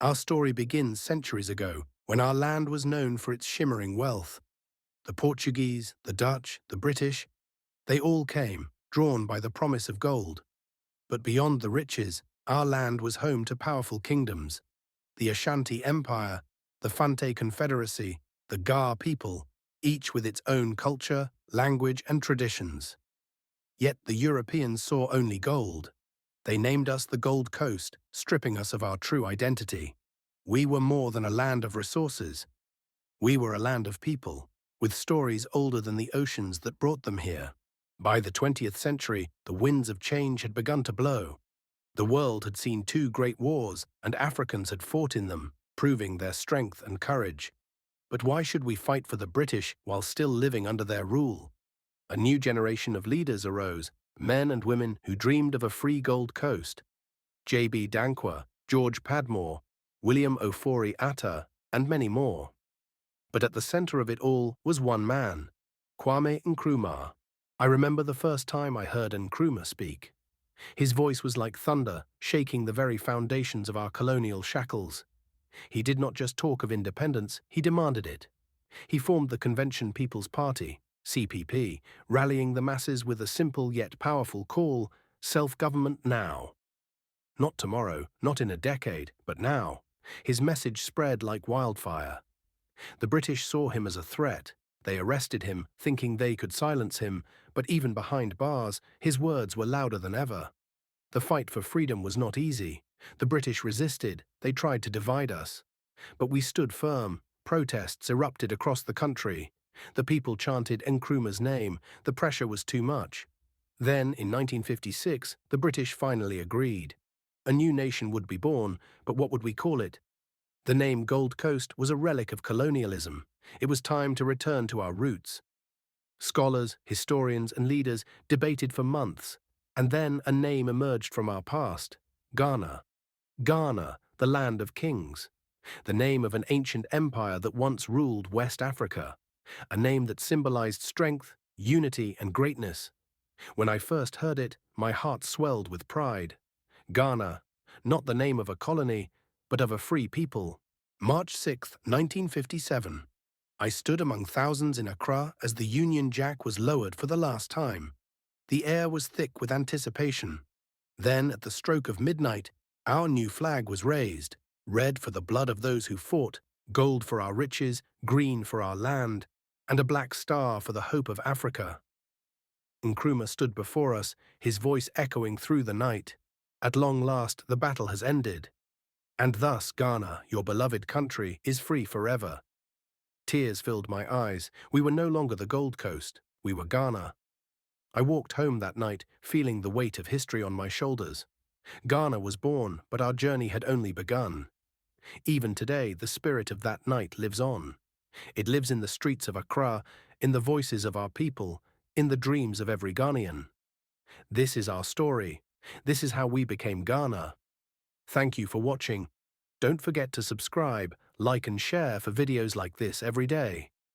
Our story begins centuries ago, when our land was known for its shimmering wealth. The Portuguese, the Dutch, the British, they all came, drawn by the promise of gold. But beyond the riches, our land was home to powerful kingdoms. The Ashanti Empire, the Fante Confederacy, the Gar people, each with its own culture, language and traditions. Yet the Europeans saw only gold. They named us the Gold Coast, stripping us of our true identity. We were more than a land of resources. We were a land of people, with stories older than the oceans that brought them here. By the 20th century, the winds of change had begun to blow. The world had seen two great wars, and Africans had fought in them, proving their strength and courage. But why should we fight for the British while still living under their rule? A new generation of leaders arose, men and women who dreamed of a free Gold Coast. J.B. Dankwa, George Padmore, William Ofori Atta, and many more. But at the center of it all was one man, Kwame Nkrumah. I remember the first time I heard Nkrumah speak. His voice was like thunder, shaking the very foundations of our colonial shackles. He did not just talk of independence, he demanded it. He formed the Convention People's Party, CPP, rallying the masses with a simple yet powerful call: self-government now. Not tomorrow, not in a decade, but now. His message spread like wildfire. The British saw him as a threat. They arrested him, thinking they could silence him, but even behind bars, his words were louder than ever. The fight for freedom was not easy. The British resisted. They tried to divide us. But we stood firm. Protests erupted across the country. The people chanted Nkrumah's name. The pressure was too much. Then, in 1956, the British finally agreed. A new nation would be born, but what would we call it? The name Gold Coast was a relic of colonialism. It was time to return to our roots. Scholars, historians, and leaders debated for months, and then a name emerged from our past: Ghana. Ghana, the land of kings. The name of an ancient empire that once ruled West Africa. A name that symbolized strength, unity, and greatness. When I first heard it, my heart swelled with pride. Ghana, not the name of a colony, but of a free people. March 6, 1957. I stood among thousands in Accra as the Union Jack was lowered for the last time. The air was thick with anticipation. Then, at the stroke of midnight, our new flag was raised, red for the blood of those who fought, gold for our riches, green for our land, and a black star for the hope of Africa. Nkrumah stood before us, his voice echoing through the night. At long last, the battle has ended. And thus Ghana, your beloved country, is free forever. Tears filled my eyes. We were no longer the Gold Coast. We were Ghana. I walked home that night, feeling the weight of history on my shoulders. Ghana was born, but our journey had only begun. Even today, the spirit of that night lives on. It lives in the streets of Accra, in the voices of our people, in the dreams of every Ghanaian. This is our story. This is how we became Ghana. Thank you for watching. Don't forget to subscribe, like and share for videos like this every day.